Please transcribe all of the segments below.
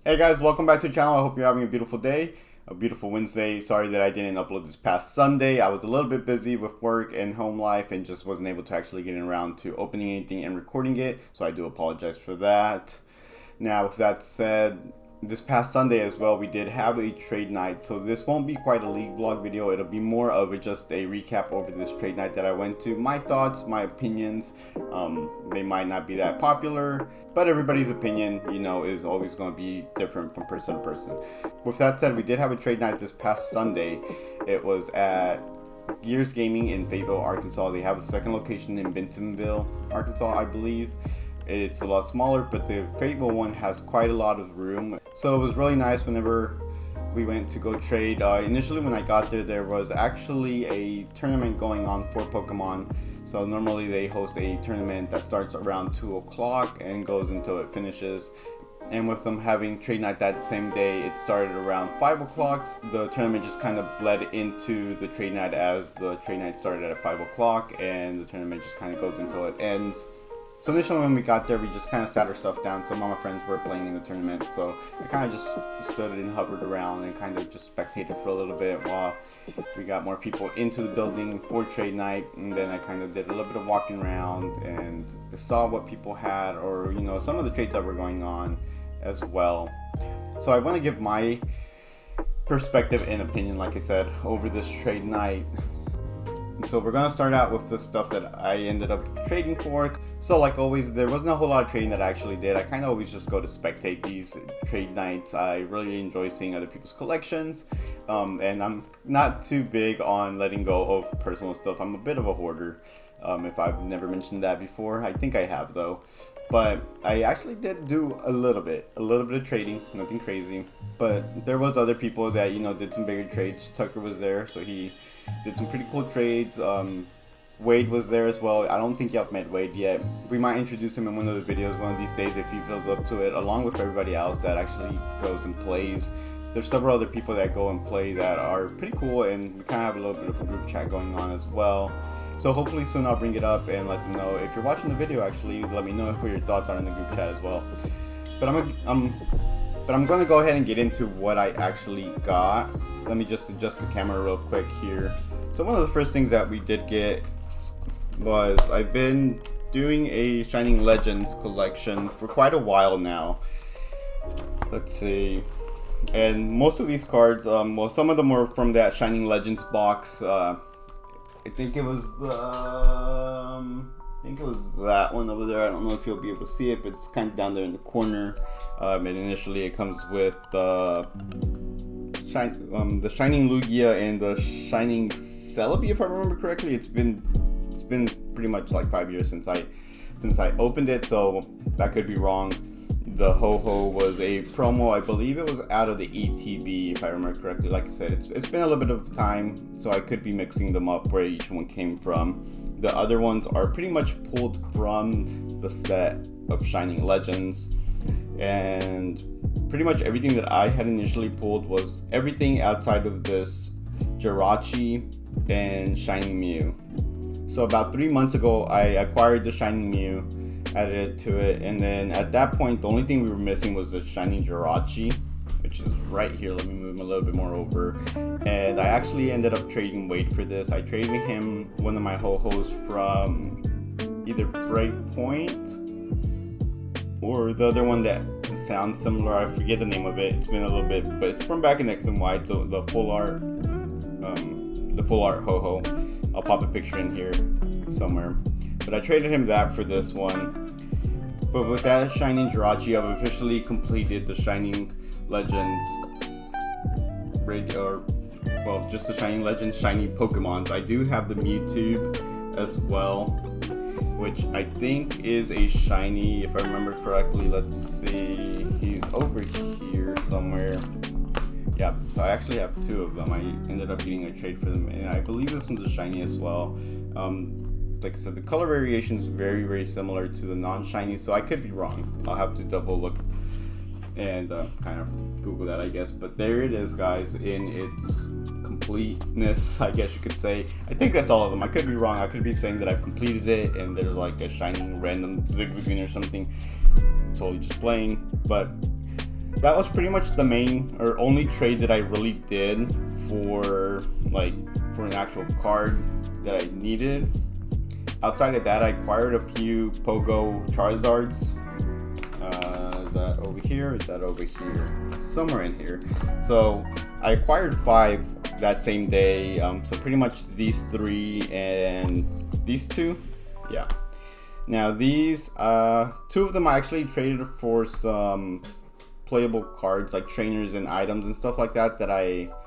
Hey guys, welcome back to the channel. I hope you're having a beautiful day, a beautiful Wednesday. Sorry that I didn't upload this past Sunday. I was a little bit busy with work and home life and just wasn't able to actually get around to opening anything and recording it. So I do apologize for that. Now, with that said, this past Sunday as well, we did have a trade night. So this won't be quite a league vlog video. It'll be more of just a recap over this trade night that I went to. My thoughts, my opinions. They might not be that popular, but everybody's opinion, is always going to be different from person to person. With that said, we did have a trade night this past Sunday. It was at Gears Gaming in Fayetteville, Arkansas. They have a second location in Bentonville, Arkansas, I believe. It's a lot smaller, but the Fayetteville one has quite a lot of room. So it was really nice whenever we went to go trade. Initially when I got there was actually a tournament going on for Pokemon. So normally they host a tournament that starts around 2 o'clock and goes until it finishes. And with them having trade night that same day, it started around 5 o'clock. The tournament just kind of bled into the trade night as the trade night started at 5 o'clock and the tournament just kind of goes until it ends. So initially when we got there, we just kind of sat our stuff down. Some of my friends were playing in the tournament, so I kind of just stood and hovered around and kind of just spectated for a little bit while we got more people into the building for trade night. And then I kind of did a little bit of walking around and saw what people had, or some of the trades that were going on as well. So I want to give my perspective and opinion, like I said, over this trade night. So we're going to start out with the stuff that I ended up trading for. So like always, there wasn't a whole lot of trading that I actually did. I kind of always just go to spectate these trade nights. I really enjoy seeing other people's collections. And I'm not too big on letting go of personal stuff. I'm a bit of a hoarder. If I've never mentioned that before, I think I have though. But I actually did do a little bit of trading, nothing crazy. But there was other people that, did some bigger trades. Tucker was there, so he did some pretty cool trades. Wade was there as well. I don't think y'all met Wade yet. We might introduce him in one of the videos one of these days if he feels up to it, along with everybody else that actually goes and plays. There's several other people that go and play that are pretty cool, and we kind of have a little bit of a group chat going on as well. So hopefully soon I'll bring it up and let them know. If you're watching the video, actually, let me know what your thoughts are in the group chat as well. But I'm going to go ahead and get into what I actually got. Let me just adjust the camera real quick here. So one of the first things that we did get was, I've been doing a Shining Legends collection for quite a while now. Let's see. And most of these cards, well, some of them were from that Shining Legends box. I think it was that one over there. I don't know if you'll be able to see it, but it's kind of down there in the corner. And initially it comes with the Shining Lugia and the Shining Celebi, if I remember correctly. It's been pretty much like 5 years since I opened it, so that could be wrong. The Ho-Ho was a promo. I believe it was out of the ETB, if I remember correctly. Like I said, it's been a little bit of time, so I could be mixing them up where each one came from. The other ones are pretty much pulled from the set of Shining Legends, and pretty much everything that I had initially pulled was everything outside of this Jirachi and Shining Mew. So about 3 months ago, I acquired the Shining Mew, added it to it, and then at that point the only thing we were missing was the Shining Jirachi, which is right here. Let me move him a little bit more over. And I actually ended up trading Wade for this. I traded him one of my Ho-Hos from either Breakpoint or the other one that sounds similar. I forget the name of it. It's been a little bit, but it's from back in X and Y. So the full art Ho-Ho. I'll pop a picture in here somewhere. But I traded him that for this one. But with that Shining Jirachi, I've officially completed the Shining Legends just the Shining Legends shiny Pokemons. I do have the Mewtwo as well, which I think is a shiny, if I remember correctly. Let's see, he's over here somewhere. Yeah, so I actually have two of them. I ended up getting a trade for them, and I believe this one's a shiny as well. Like I said, the color variation is very, very similar to the non-shiny, so I could be wrong. I'll have to double look and kind of Google that, I guess. But there it is, guys, in its completeness, I guess you could say. I think that's all of them. I could be wrong. I could be saying that I've completed it and there's like a shining random Zigzagoon or something. Totally just playing. But that was pretty much the main or only trade that I really did for an actual card that I needed. Outside of that, I acquired a few Pogo Charizards. Is that over here? Is that over here? Somewhere in here. So I acquired 5 that same day. So pretty much these 3 and these 2. Yeah. Now these 2 of them I actually traded for some playable cards like trainers and items and stuff like that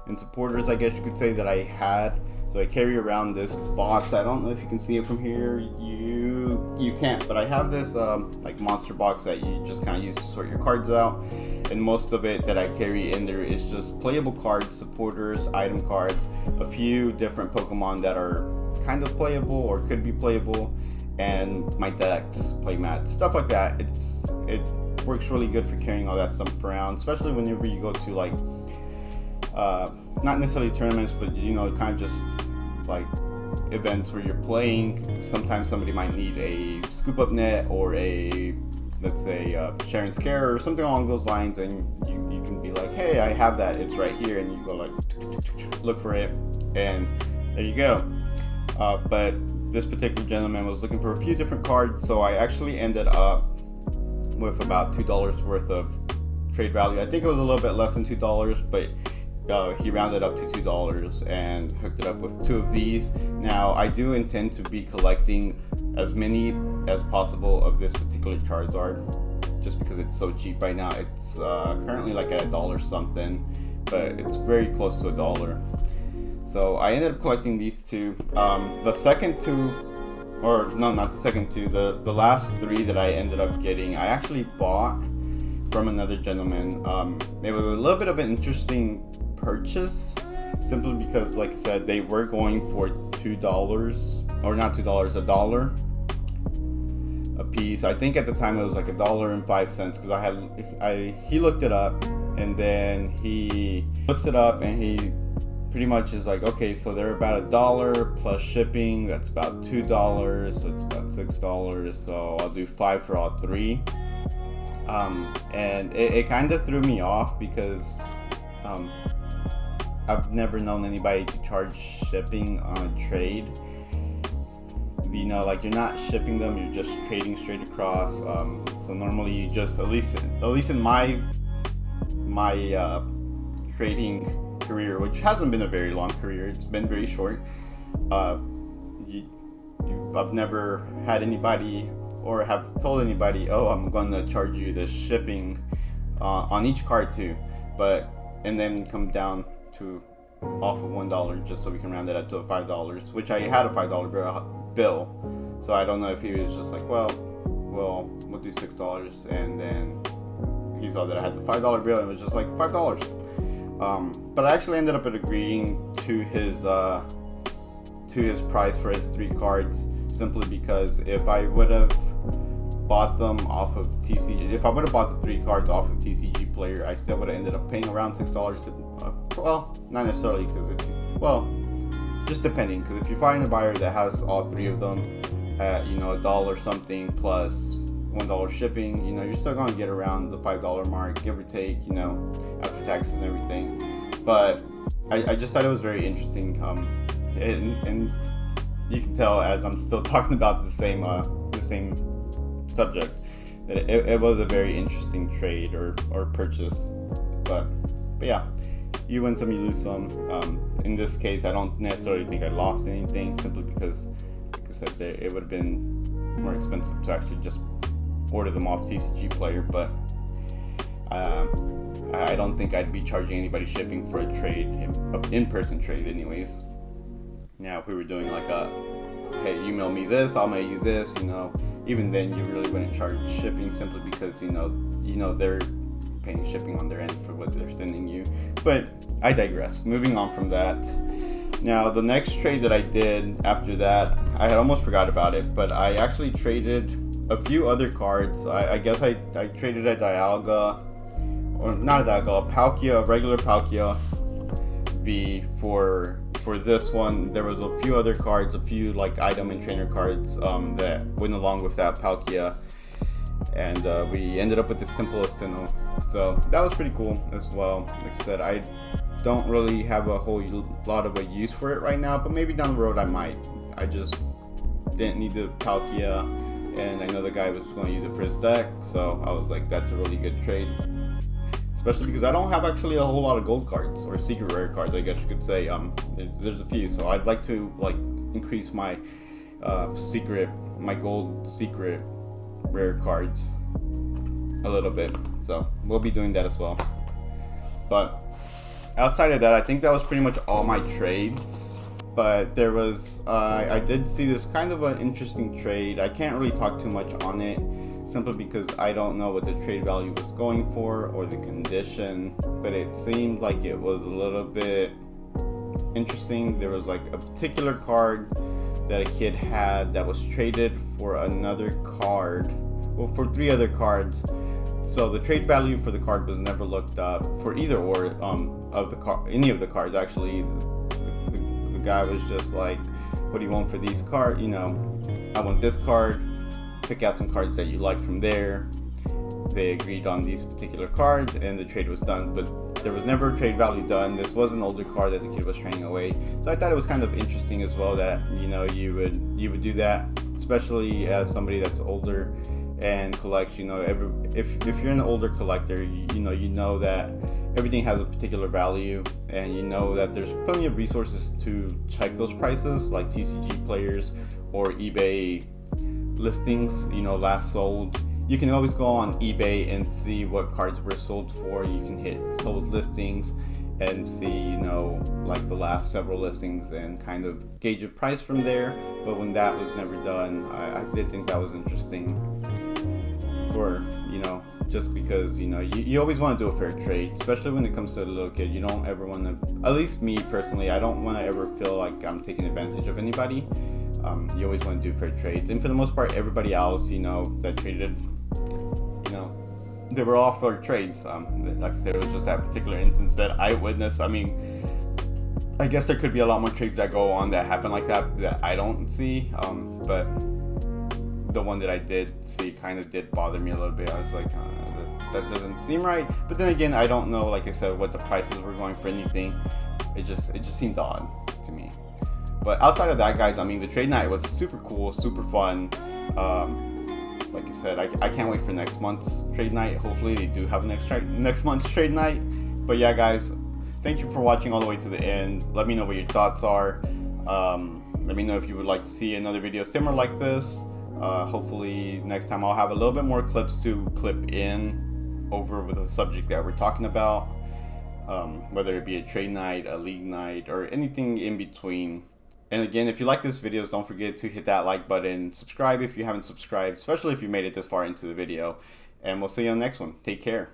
and supporters, I guess you could say, that I had. So I carry around this box. I don't know if you can see it from here. You can't, but I have this like monster box that you just kind of use to sort your cards out, and most of it that I carry in there is just playable cards, supporters, item cards, a few different Pokemon that are kind of playable or could be playable, and my decks, playmats, stuff like that. It works really good for carrying all that stuff around, especially whenever you go to like not necessarily tournaments, but kind of just like events where you're playing. Sometimes somebody might need a scoop up net or a, let's say, Sharon's Care or something along those lines, and you can be like, hey, I have that, it's right here, and you go like look for it, and there you go. But this particular gentleman was looking for a few different cards, so I actually ended up with about $2 worth of trade value. I think it was a little bit less than $2, but he rounded up to $2 and hooked it up with 2 of these. Now I do intend to be collecting as many as possible of this particular Charizard, just because it's so cheap right now. It's currently like at $1 something, but it's very close to $1. So I ended up collecting these 2. The second 2, or no, not the second 2, the last 3 that I ended up getting, I actually bought from another gentleman. It was a little bit of an interesting purchase, simply because, like I said, they were going for $2, or not $2, $1 a piece. I think at the time it was like $1.05, because he looked it up, and then he looks it up and he pretty much is like, okay, so they're about $1 plus shipping, that's about $2, so it's about $6, so I'll do 5 for all 3. And it kind of threw me off, because I've never known anybody to charge shipping on a trade. Like, you're not shipping them, you're just trading straight across. So normally you just, at least in my trading career, which hasn't been a very long career, it's been very short. I've never had anybody or have told anybody, oh, I'm going to charge you the shipping on each card too, and then come down to off of $1 just so we can round it up to $5, which I had a $5 bill. So I don't know if he was just like, well, we'll do $6, and then he saw that I had the $5 bill and was just like $5. But I actually ended up agreeing to his price for his 3 cards, simply because if I would have bought them off of TCG, if I would have bought the 3 cards off of TCG Player, I still would have ended up paying around $6 to, well, not necessarily, because just depending, because if you find a buyer that has all 3 of them at, $1 something plus $1 shipping, you're still going to get around the $5 mark, give or take, after taxes and everything. But I just thought it was very interesting, and you can tell as I'm still talking about the same subject, that it was a very interesting trade or purchase. But yeah, you win some, you lose some. In this case, I don't necessarily think I lost anything, simply because, like I said, it would have been more expensive to actually just order them off TCG Player. But I don't think I'd be charging anybody shipping for a trade, in-person trade anyways. Now, if we were doing like hey, you mail me this, I'll mail you this, even then you really wouldn't charge shipping, simply because, they're paying shipping on their end for what they're sending you. But I digress. Moving on from that. Now, the next trade that I did after that, I had almost forgot about it, but I actually traded a few other cards. I guess I traded a Dialga, or not a Dialga, a Palkia, a regular Palkia V for this one. There was a few other cards, a few like item and trainer cards that went along with that Palkia, and we ended up with this Temple of Sinnoh. So that was pretty cool as well. Like I said, I don't really have a whole lot of a use for it right now, but maybe down the road I might. I just didn't need the Palkia, and I know the guy was going to use it for his deck, so I was like, that's a really good trade. Especially because I don't have actually a whole lot of gold cards, or secret rare cards, I guess you could say. There's a few, so I'd like to increase my gold secret rare cards a little bit. So we'll be doing that as well. But outside of that, I think that was pretty much all my trades. But there was, I did see this kind of an interesting trade. I can't really talk too much on it, simply because I don't know what the trade value was going for or the condition, but it seemed like it was a little bit interesting. There was like a particular card that a kid had that was traded for another card, well, for 3 other cards. So the trade value for the card was never looked up for either or of the any of the cards actually. The guy was just like, what do you want for these cards? You know, I want this card. Pick out some cards that you like from there. They agreed on these particular cards, and the trade was done. But there was never a trade value done. This was an older card that the kid was trading away. So I thought it was kind of interesting as well that, you know, you would do that, especially as somebody that's older and collects. You know, if you're an older collector, you know that everything has a particular value, and you know that there's plenty of resources to check those prices, like TCG players or eBay listings, you know, last sold. You can always go on eBay and see what cards were sold for. You can hit sold listings and see, you know, like the last several listings and kind of gauge a price from there. But when that was never done, I did think that was interesting. For, you know, just because, you know, you always want to do a fair trade, especially when it comes to a little kid. You don't ever want to, at least me personally, I don't want to ever feel like I'm taking advantage of anybody. You always want to do fair trades, and for the most part, everybody else, you know, that traded, you know, they were all fair trades. Like I said, it was just that particular instance that I witnessed. I mean, I guess there could be a lot more trades that go on that happen like that I don't see, but the one that I did see kind of did bother me a little bit. I was like, that doesn't seem right. But then again, I don't know, like I said, what the prices were going for anything. It just seemed odd to me. But outside of that, guys, I mean, the trade night was super cool, super fun. Like I said, I can't wait for next month's trade night. Hopefully they do have next month's trade night. But yeah, guys, thank you for watching all the way to the end. Let me know what your thoughts are. Let me know if you would like to see another video similar like this. Hopefully next time I'll have a little bit more clips to clip in over with the subject that we're talking about. Whether it be a trade night, a league night, or anything in between. And again, if you like this video, don't forget to hit that like button, subscribe if you haven't subscribed, especially if you made it this far into the video, and we'll see you on the next one. Take care.